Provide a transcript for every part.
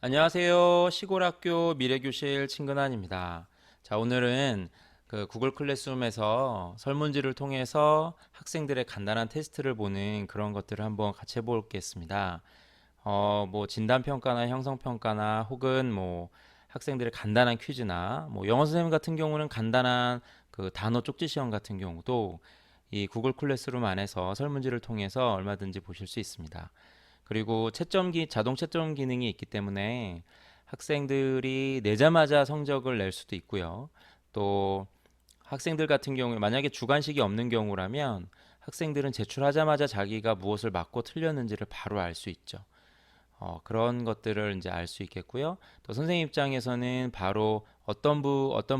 안녕하세요. 시골학교 미래교실 친근한입니다. 자, 오늘은 그 구글 클래스룸에서 설문지를 통해서 학생들의 간단한 테스트를 보는 그런 것들을 한번 같이 해보겠습니다. 뭐 진단평가나 형성평가나 혹은 뭐 학생들의 간단한 퀴즈나 뭐 영어 선생님 같은 경우는 간단한 그 단어 쪽지 시험 같은 경우도 이 구글 클래스룸 안에서 설문지를 통해서 얼마든지 보실 수 있습니다. 그리고 자동 채점 기능이 있기 때문에 학생들이 내자마자 성적을 낼 수도 있고요. 또 학생들 같은 경우에 만약에 주관식이 없는 경우라면 학생들은 제출하자마자 자기가 무엇을 맞고 틀렸는지를 바로 알 수 있죠. 그런 것들을 이제 알 수 있겠고요. 또 선생님 입장에서는 바로 어떤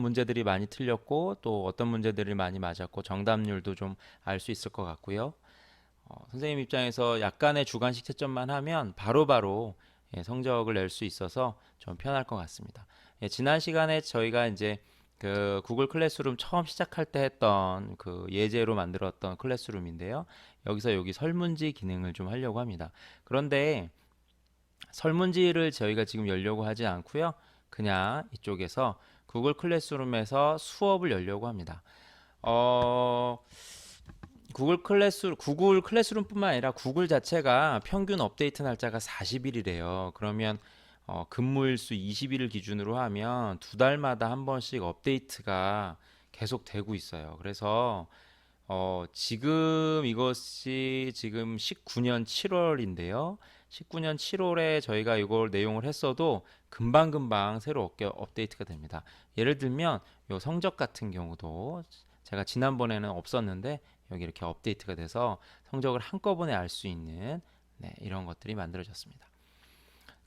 문제들이 많이 틀렸고 또 어떤 문제들이 많이 맞았고 정답률도 좀 알 수 있을 것 같고요. 선생님 입장에서 약간의 주관식 채점만 하면 바로바로 성적을 낼 수 있어서 좀 편할 것 같습니다. 지난 시간에 저희가 이제 그 구글 클래스룸 처음 시작할 때 했던 그 예제로 만들었던 클래스룸인데요. 여기서 여기 설문지 기능을 좀 하려고 합니다. 그런데 설문지를 저희가 지금 열려고 하지 않고요. 그냥 이쪽에서 구글 클래스룸에서 수업을 열려고 합니다. 어, 구글 클래스룸뿐만 아니라 구글 자체가 평균 업데이트 날짜가 40일이래요. 그러면 근무일 수 20일을 기준으로 하면 두 달마다 한 번씩 업데이트가 계속 되고 있어요. 그래서 지금 이것이 지금 19년 7월인데요. 19년 7월에 저희가 이걸 내용을 했어도 금방금방 새로 업데이트가 됩니다. 예를 들면 요 성적 같은 경우도 제가 지난번에는 없었는데 여기 이렇게 업데이트가 돼서 성적을 한꺼번에 알 수 있는 이런 것들이 만들어졌습니다.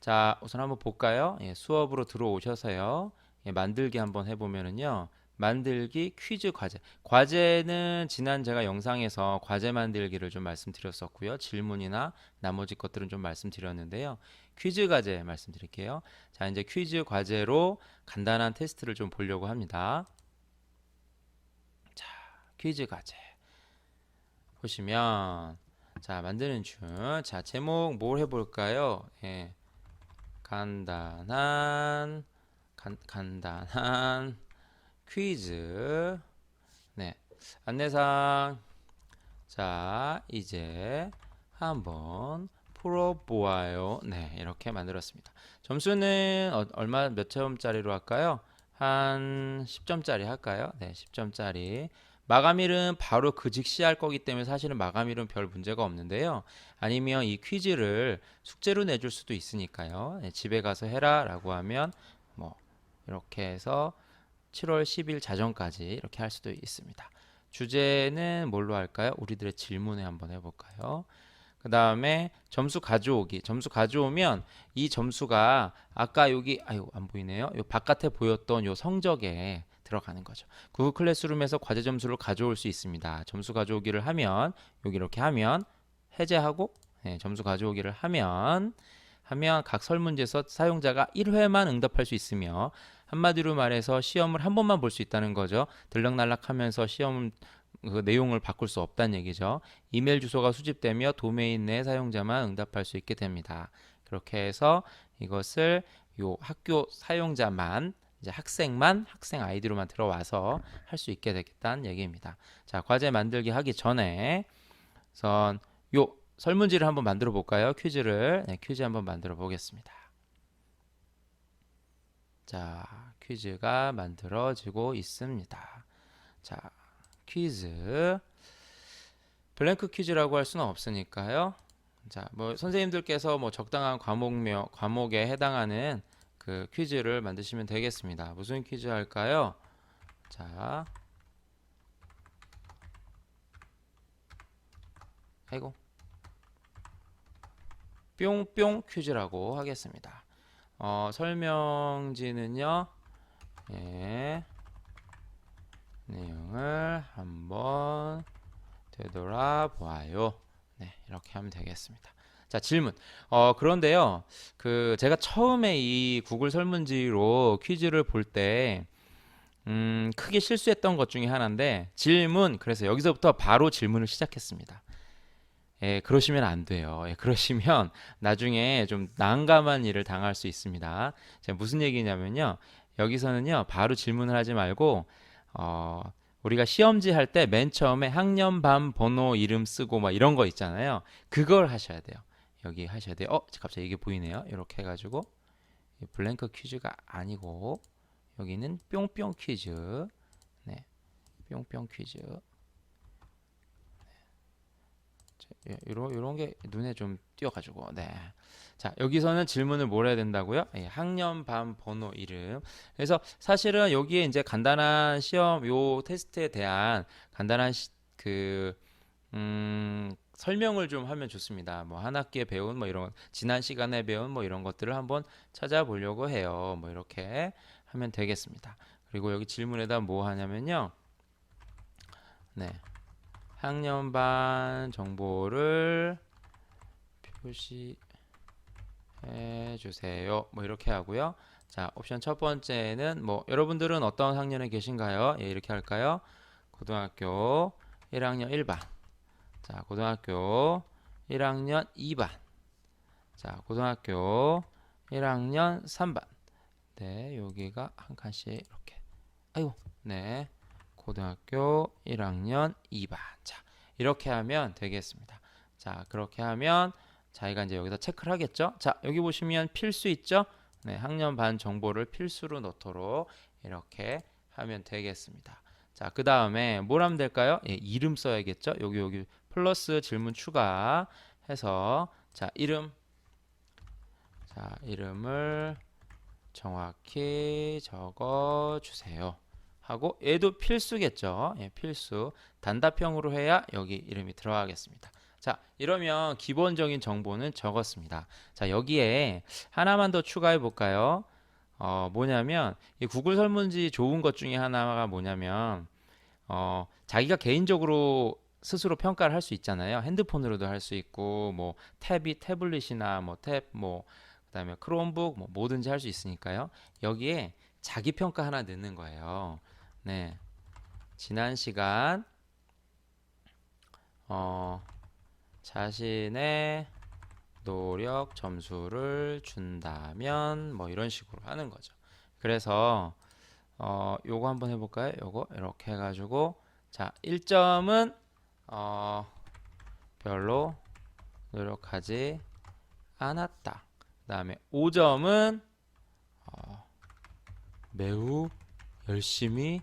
자, 우선 한번 볼까요? 수업으로 들어오셔서요. 만들기 한번 해보면은요. 만들기 퀴즈 과제. 과제는 지난 제가 영상에서 과제 만들기를 좀 말씀드렸었고요. 질문이나 나머지 것들은 좀 말씀드렸는데요. 퀴즈 과제 말씀드릴게요. 자, 이제 퀴즈 과제로 간단한 테스트를 좀 보려고 합니다. 자, 퀴즈 과제. 보시면 자, 만드는 중. 자, 제목 뭘 해볼까요? 간단한 간단한 퀴즈. 네. 안내사항. 자, 이제 한번 풀어보아요. 네, 이렇게 만들었습니다. 점수는 얼마 몇 점짜리로 할까요? 한 10점짜리 할까요? 네, 10점짜리. 마감일은 바로 그 즉시 할 거기 때문에 사실은 마감일은 별 문제가 없는데요. 아니면 이 퀴즈를 숙제로 내줄 수도 있으니까요. 네, 집에 가서 해라 라고 하면 뭐 이렇게 해서 7월 10일 자정까지 이렇게 할 수도 있습니다. 주제는 뭘로 할까요? 우리들의 질문에 한번 해볼까요? 그 다음에 점수 가져오기. 점수 가져오면 이 점수가 아까 여기 아유 안 보이네요. 요 바깥에 보였던 요 성적에 들어가는 거죠. 구글 클래스룸에서 과제 점수를 가져올 수 있습니다. 점수 가져오기를 하면 여기 이렇게 하면 해제하고 점수 가져오기를 하면 각 설문지에서 사용자가 1회만 응답할 수 있으며 한마디로 말해서 시험을 한 번만 볼 수 있다는 거죠. 들락날락하면서 시험 그 내용을 바꿀 수 없다는 얘기죠. 이메일 주소가 수집되며 도메인 내 사용자만 응답할 수 있게 됩니다. 그렇게 해서 이것을 요 학교 사용자만 이제 학생 아이디로만 들어와서 할 수 있게 되겠다는 얘기입니다. 자, 과제 만들기 하기 전에 우선 요 설문지를 한번 만들어 볼까요? 퀴즈 한번 만들어 보겠습니다. 자, 퀴즈가 만들어지고 있습니다. 자, 퀴즈. 블랭크 퀴즈라고 할 수는 없으니까요. 자, 뭐 선생님들께서 뭐 적당한 과목에 해당하는 그 퀴즈를 만드시면 되겠습니다. 무슨 퀴즈 할까요? 자, 아이고, 뿅뿅 퀴즈라고 하겠습니다. 설명지는요, 예, 내용을 한번 되돌아보아요. 네, 이렇게 하면 되겠습니다. 자, 질문. 그런데요, 그 제가 처음에 이 구글 설문지로 퀴즈를 볼 때, 크게 실수했던 것 중에 하나인데, 그래서 여기서부터 바로 질문을 시작했습니다. 예, 그러시면 안 돼요. 예, 그러시면 나중에 좀 난감한 일을 당할 수 있습니다. 자, 무슨 얘기냐면요. 여기서는요, 바로 질문을 하지 말고, 어, 우리가 시험지 할 때 맨 처음에 학년, 반, 번호, 이름 쓰고 막 이런 거 있잖아요. 그걸 하셔야 돼요. 여기 하셔야 돼요. 갑자기 이게 보이네요. 이렇게 해가지고, 블랭크 퀴즈가 아니고, 여기는 뿅뿅 퀴즈. 네, 뿅뿅 퀴즈. 요런 게 눈에 좀 띄어가지고 네. 자, 여기서는 질문을 뭘 해야 된다고요? 예, 학년, 반, 번호, 이름. 그래서 사실은 여기에 이제 간단한 시험 요 테스트에 대한 간단한 설명을 좀 하면 좋습니다. 뭐 한 학기에 배운 뭐 이런 지난 시간에 배운 뭐 이런 것들을 한번 찾아보려고 해요. 뭐 이렇게 하면 되겠습니다. 그리고 여기 질문에다 뭐 하냐면요. 네. 학년반 정보를 표시해 주세요. 뭐 이렇게 하고요. 자, 옵션 첫 번째는 뭐 여러분들은 어떤 학년에 계신가요? 예, 이렇게 할까요? 고등학교 1학년 1반. 자, 고등학교 1학년 2반. 자, 고등학교 1학년 3반. 네, 여기가 한 칸씩 이렇게. 아이고, 네. 고등학교 1학년 2반. 자, 이렇게 하면 되겠습니다. 자, 그렇게 하면 자기가 이제 여기다 체크를 하겠죠. 자, 여기 보시면 필수 있죠. 네, 학년 반 정보를 필수로 넣도록 이렇게 하면 되겠습니다. 자, 그 다음에 뭘 하면 될까요? 예, 이름 써야겠죠. 여기 플러스 질문 추가해서 자, 이름을 정확히 적어 주세요. 하고 얘도 필수겠죠. 예, 필수. 단답형으로 해야 여기 이름이 들어가겠습니다. 자, 이러면 기본적인 정보는 적었습니다. 자, 여기에 하나만 더 추가해 볼까요? 뭐냐면 이 구글 설문지 좋은 것 중에 하나가 뭐냐면 자기가 개인적으로 스스로 평가를 할 수 있잖아요. 핸드폰으로도 할 수 있고 뭐 태블릿이나 뭐 그다음에 크롬북 뭐 뭐든지 할 수 있으니까요. 여기에 자기 평가 하나 넣는 거예요. 네. 지난 시간 자신의 노력 점수를 준다면 뭐 이런 식으로 하는 거죠. 그래서 요거 한번 해볼까요? 요거 이렇게 해가지고 자 1점은 별로 노력하지 않았다. 그 다음에 5점은 매우 열심히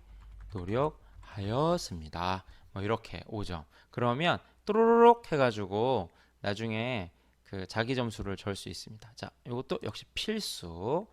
노력하였습니다. 뭐 이렇게 5점. 그러면 또로록 해가지고 나중에 그 자기 점수를 줄 수 있습니다. 자, 이것도 역시 필수.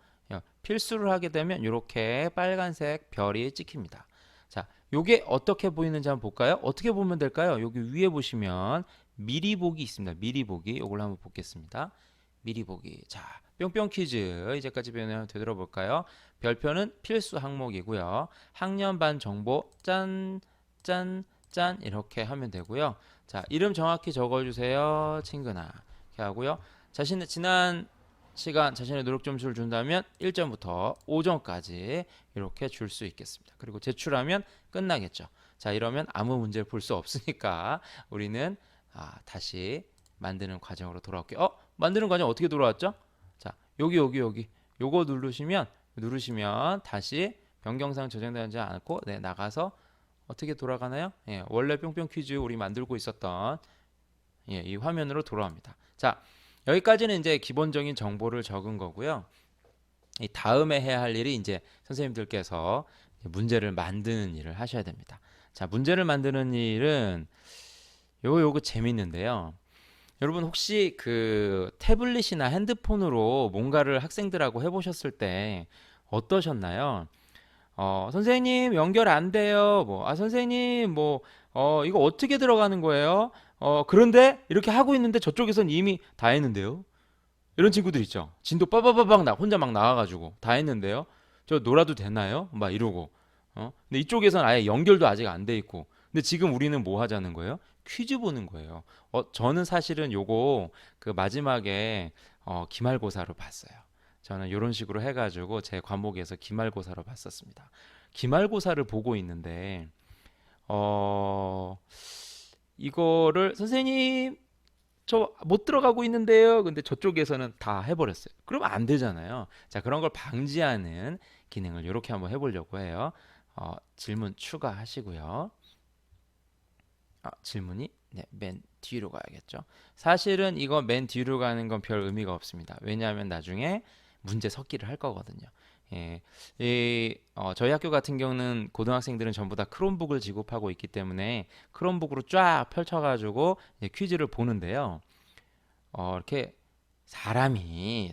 필수를 하게 되면 이렇게 빨간색 별이 찍힙니다. 자, 요게 어떻게 보이는지 한번 볼까요? 어떻게 보면 될까요? 여기 위에 보시면 미리 보기 있습니다. 미리 보기. 요걸 한번 보겠습니다. 미리 보기. 자, 뿅뿅 퀴즈. 이제까지 배우면 되돌아볼까요? 별표는 필수 항목이고요. 학년 반 정보 짠, 짠, 짠 이렇게 하면 되고요. 자, 이름 정확히 적어주세요. 친근아. 이렇게 하고요. 자신의 지난 시간 자신의 노력 점수를 준다면 1점부터 5점까지 이렇게 줄 수 있겠습니다. 그리고 제출하면 끝나겠죠. 자, 이러면 아무 문제를 볼 수 없으니까 우리는 다시 만드는 과정으로 돌아올게요. 만드는 과정 어떻게 돌아왔죠? 자, 여기 요거 누르시면 다시 변경사항 저장되지 않고 네, 나가서 어떻게 돌아가나요? 예, 원래 뿅뿅 퀴즈 우리 만들고 있었던 예, 이 화면으로 돌아옵니다. 자, 여기까지는 이제 기본적인 정보를 적은 거고요. 이 다음에 해야 할 일이 이제 선생님들께서 문제를 만드는 일을 하셔야 됩니다. 자, 문제를 만드는 일은 요거 재밌는데요. 여러분 혹시 그 태블릿이나 핸드폰으로 뭔가를 학생들하고 해보셨을 때 어떠셨나요? 선생님 연결 안 돼요. 선생님 이거 어떻게 들어가는 거예요? 그런데 이렇게 하고 있는데 저쪽에선 이미 다 했는데요. 이런 친구들 있죠. 진도 빠바바박 혼자 막 나와가지고 다 했는데요. 저 놀아도 되나요? 막 이러고. 근데 이쪽에선 아예 연결도 아직 안 돼 있고. 근데 지금 우리는 뭐 하자는 거예요? 퀴즈 보는 거예요. 저는 사실은 요거 그 마지막에 기말고사로 봤어요. 저는 이런 식으로 해가지고 제 과목에서 기말고사로 봤었습니다. 기말고사를 보고 있는데 이거를 선생님 저 못 들어가고 있는데요. 근데 저쪽에서는 다 해버렸어요. 그러면 안 되잖아요. 자, 그런 걸 방지하는 기능을 이렇게 한번 해보려고 해요. 질문 추가하시고요. 질문이 네, 맨 뒤로 가야겠죠. 사실은 이거 맨 뒤로 가는 건 별 의미가 없습니다. 왜냐하면 나중에 문제 섞기를 할 거거든요. 예, 저희 학교 같은 경우는 고등학생들은 전부 다 크롬북을 지급하고 있기 때문에 크롬북으로 쫙 펼쳐가지고 퀴즈를 보는데요. 이렇게 사람이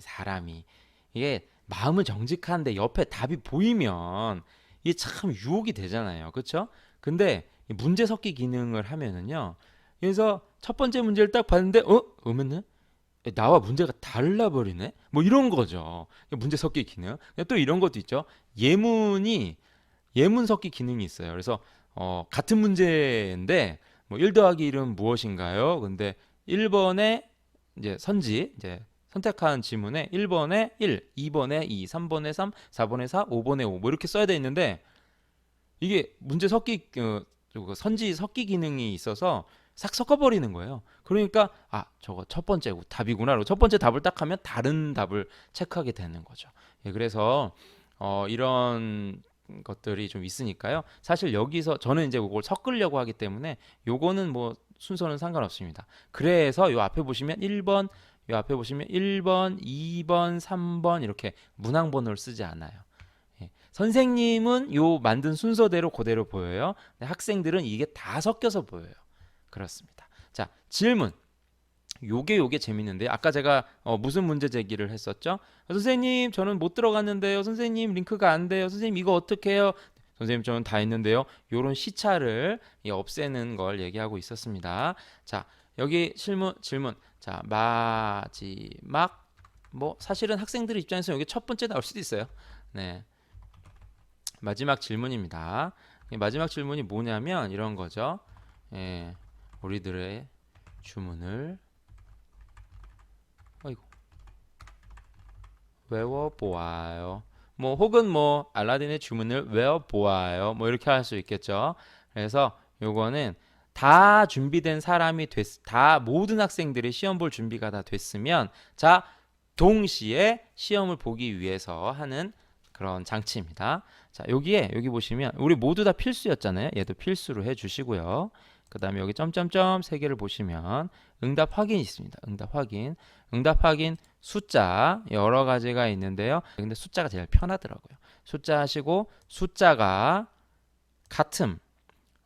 이게 마음은 정직한데 옆에 답이 보이면 이게 참 유혹이 되잖아요. 그렇죠? 근데 이 문제 섞기 기능을 하면은요. 그래서 첫 번째 문제를 딱 봤는데 그러면은 나와 문제가 달라버리네? 뭐 이런 거죠. 문제 섞기 기능. 또 이런 것도 있죠. 예문 섞기 기능이 있어요. 그래서 같은 문제인데 뭐 1 더하기 1은 무엇인가요? 근데 1번에 이제 선지 이제 선택한 지문에 1번에 1, 2번에 2, 3번에 3, 4번에 4, 5번에 5 뭐 이렇게 써야 돼 있는데 이게 문제 섞기 선지 섞기 기능이 있어서 싹 섞어버리는 거예요. 그러니까 저거 첫 번째 답이구나. 그리고 첫 번째 답을 딱 하면 다른 답을 체크하게 되는 거죠. 예, 그래서 이런 것들이 좀 있으니까요. 사실 여기서 저는 이제 그걸 섞으려고 하기 때문에 요거는 뭐 순서는 상관없습니다. 그래서 요 앞에 보시면 1번, 요 앞에 보시면 1번, 2번, 3번 이렇게 문항번호를 쓰지 않아요. 예. 선생님은 요 만든 순서대로 그대로 보여요. 근데 학생들은 이게 다 섞여서 보여요. 그렇습니다. 자, 질문. 요게 재밌는데요. 아까 제가 무슨 문제 제기를 했었죠? 선생님, 저는 못 들어갔는데요. 선생님, 링크가 안 돼요. 선생님, 이거 어떻게 해요? 선생님, 저는 다 했는데요. 요런 시차를 없애는 걸 얘기하고 있었습니다. 자, 여기 질문. 자, 마지막 뭐 사실은 학생들 입장에서 여기 첫 번째 나올 수도 있어요. 네. 마지막 질문입니다. 마지막 질문이 뭐냐면 이런 거죠. 예. 우리들의 주문을 외워보아요. 뭐 혹은 뭐 알라딘의 주문을 외워보아요. 뭐 이렇게 할 수 있겠죠. 그래서 요거는 다 준비된 사람이 다 모든 학생들이 시험 볼 준비가 다 됐으면 자 동시에 시험을 보기 위해서 하는 그런 장치입니다. 자 여기 보시면 우리 모두 다 필수였잖아요. 얘도 필수로 해주시고요. 그 다음에 여기 점점점 3개를 보시면 응답 확인이 있습니다. 응답 확인 숫자 여러 가지가 있는데요. 근데 숫자가 제일 편하더라고요. 숫자 하시고 숫자가 같음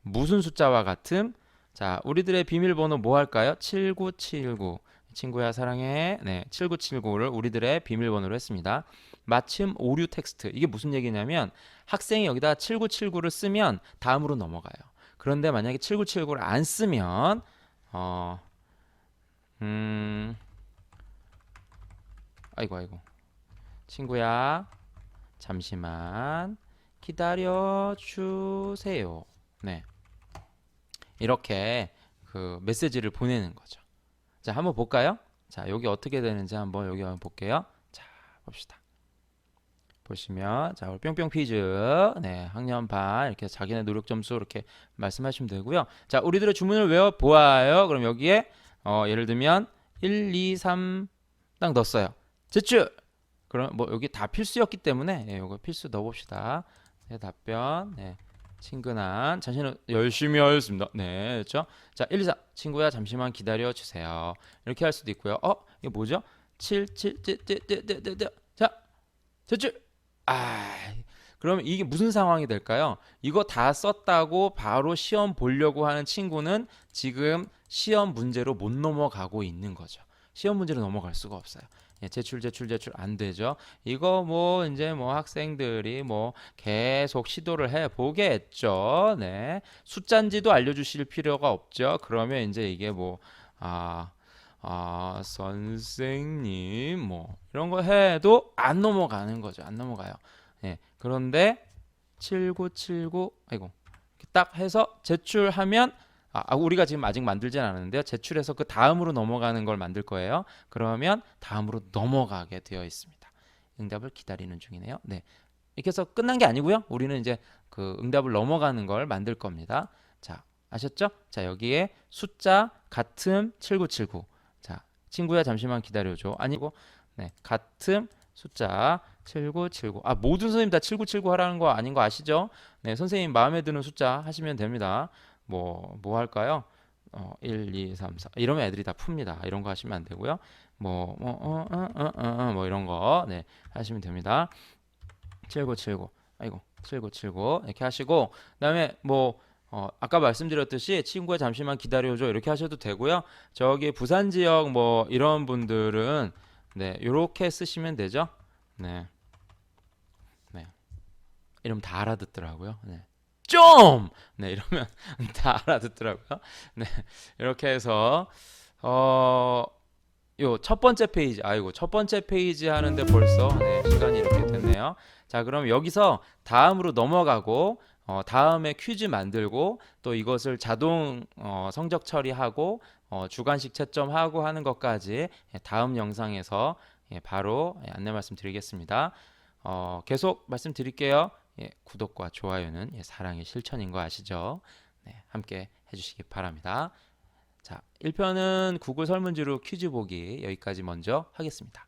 무슨 숫자와 같음? 자 우리들의 비밀번호 뭐 할까요? 7979 친구야 사랑해. 네 7979를 우리들의 비밀번호로 했습니다. 마침 오류 텍스트 이게 무슨 얘기냐면 학생이 여기다 7979를 쓰면 다음으로 넘어가요. 그런데 만약에 7979를 안 쓰면 아이고 친구야 잠시만 기다려 주세요. 네 이렇게 그 메시지를 보내는 거죠. 자 한번 볼까요? 자 여기 어떻게 되는지 여기 한번 볼게요. 자 봅시다. 보시면 자 우리 뿅뿅 퀴즈 네 학년반 이렇게 자기네 노력 점수 이렇게 말씀하시면 되고요. 자 우리들의 주문을 외워 보아요. 그럼 여기에 예를 들면 1, 2, 3 딱 넣었어요. 제출. 그럼 뭐 여기 다 필수였기 때문에 이거 필수 넣어봅시다. 네, 답변. 네. 친근한 자신은 열심히 하였습니다. 네, 그렇죠? 자, 1, 2, 3 친구야 잠시만 기다려 주세요. 이렇게 할 수도 있고요. 이게 뭐죠? 7, 7, 자, 제출. 그러면 이게 무슨 상황이 될까요? 이거 다 썼다고 바로 시험 보려고 하는 친구는 지금 시험 문제로 못 넘어가고 있는 거죠. 시험 문제로 넘어갈 수가 없어요. 제출 안 되죠. 이거 뭐 이제 뭐 학생들이 뭐 계속 시도를 해 보겠죠. 네. 숫자인지도 알려주실 필요가 없죠. 그러면 이제 이게 뭐 선생님 뭐 이런 거 해도 안 넘어가는 거죠. 안 넘어가요. 네. 그런데 7979 딱 해서 제출하면 우리가 지금 아직 만들진 않았는데요. 제출해서 그 다음으로 넘어가는 걸 만들 거예요. 그러면 다음으로 넘어가게 되어 있습니다. 응답을 기다리는 중이네요. 네. 이렇게 해서 끝난 게 아니고요. 우리는 이제 그 응답을 넘어가는 걸 만들 겁니다. 자, 아셨죠? 자, 여기에 숫자 같음 7979. 자, 친구야 잠시만 기다려줘. 아니고 네, 같은 숫자 7979. 아, 모든 선생님 다 7979 하라는 거 아닌 거 아시죠? 네, 선생님 마음에 드는 숫자 하시면 됩니다. 뭐 할까요? 1, 2, 3, 4 이러면 애들이 다 풉니다. 이런 거 하시면 안 되고요. 뭐 이런 거 네, 하시면 됩니다. 7979. 아이고, 7979 이렇게 하시고 그다음에 아까 말씀드렸듯이 친구야 잠시만 기다려줘 이렇게 하셔도 되고요. 저기 부산 지역 뭐 이런 분들은 네, 이렇게 쓰시면 되죠. 네. 네. 이러면 다 알아듣더라고요. 네. 좀! 네, 이러면 다 알아듣더라고요. 네. 이렇게 해서 요 첫 번째 페이지, 아이고, 첫 번째 페이지 하는데 벌써 네, 시간이 이렇게 됐네요. 자, 그럼 여기서 다음으로 넘어가고 다음에 퀴즈 만들고 또 이것을 자동 성적 처리하고 주관식 채점하고 하는 것까지 다음 영상에서 바로 안내 말씀드리겠습니다. 계속 말씀드릴게요. 구독과 좋아요는 사랑의 실천인 거 아시죠? 네, 함께 해주시기 바랍니다. 자, 1편은 구글 설문지로 퀴즈 보기 여기까지 먼저 하겠습니다.